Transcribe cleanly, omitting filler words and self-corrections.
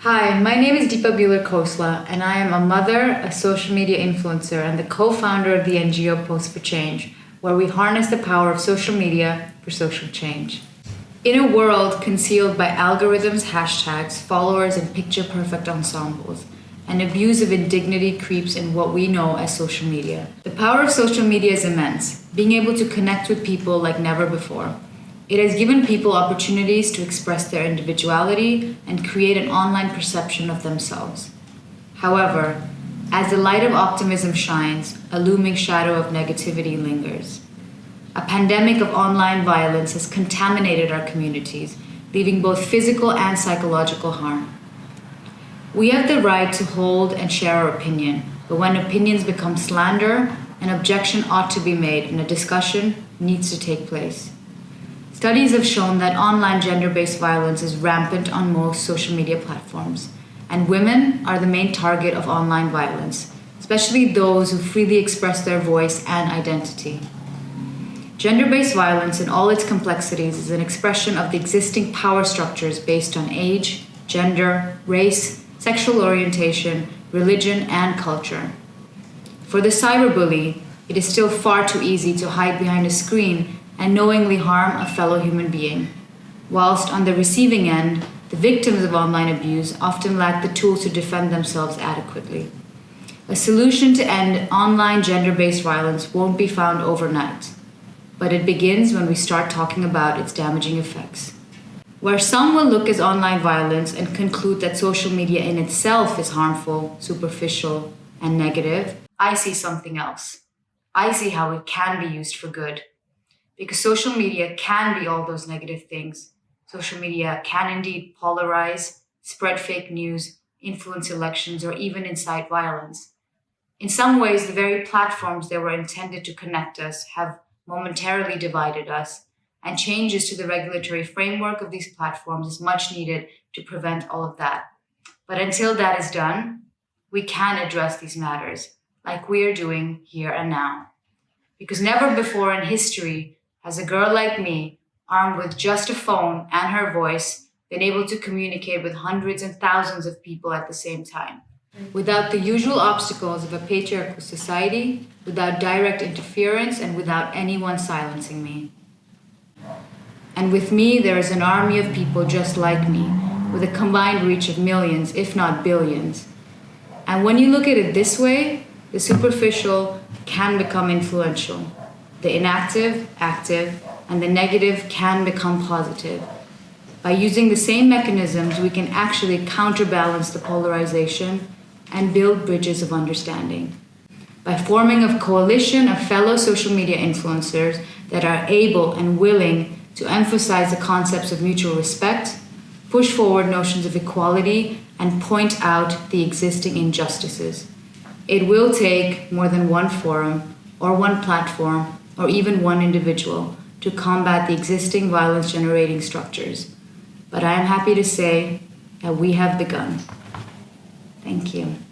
Hi, my name is Diipa Khosla, and I am a mother, a social media influencer, and the co-founder of the NGO Post for Change, where we harness the power of social media for social change. In a world concealed by algorithms, hashtags, followers, and picture-perfect ensembles, an abuse of indignity creeps in what we know as social media. The power of social media is immense, being able to connect with people like never before. It has given people opportunities to express their individuality and create an online perception of themselves. However, as the light of optimism shines, a looming shadow of negativity lingers. A pandemic of online violence has contaminated our communities, leaving both physical and psychological harm. We have the right to hold and share our opinion, but when opinions become slander, an objection ought to be made and a discussion needs to take place. Studies have shown that online gender-based violence is rampant on most social media platforms, and women are the main target of online violence, especially those who freely express their voice and identity. Gender-based violence in all its complexities is an expression of the existing power structures based on age, gender, race, sexual orientation, religion, and culture. For the cyberbully, it is still far too easy to hide behind a screen and knowingly harm a fellow human being, whilst on the receiving end, the victims of online abuse often lack the tools to defend themselves adequately. A solution to end online gender-based violence won't be found overnight, but it begins when we start talking about its damaging effects. Where some will look at online violence and conclude that social media in itself is harmful, superficial, and negative, I see something else. I see how it can be used for good. Because social media can be all those negative things. Social media can indeed polarize, spread fake news, influence elections, or even incite violence. In some ways, the very platforms that were intended to connect us have momentarily divided us, and changes to the regulatory framework of these platforms is much needed to prevent all of that. But until that is done, we can address these matters, like we are doing here and now. Because never before in history has a girl like me, armed with just a phone and her voice, been able to communicate with hundreds and thousands of people at the same time. Without the usual obstacles of a patriarchal society, without direct interference, and without anyone silencing me. And with me, there is an army of people just like me, with a combined reach of millions, if not billions. And when you look at it this way, the superficial can become influential. The inactive, active, and the negative can become positive. By using the same mechanisms, we can actually counterbalance the polarization and build bridges of understanding. By forming a coalition of fellow social media influencers that are able and willing to emphasize the concepts of mutual respect, push forward notions of equality, and point out the existing injustices. It will take more than one forum, or one platform, or even one individual to combat the existing violence-generating structures. But I am happy to say that we have begun. Thank you.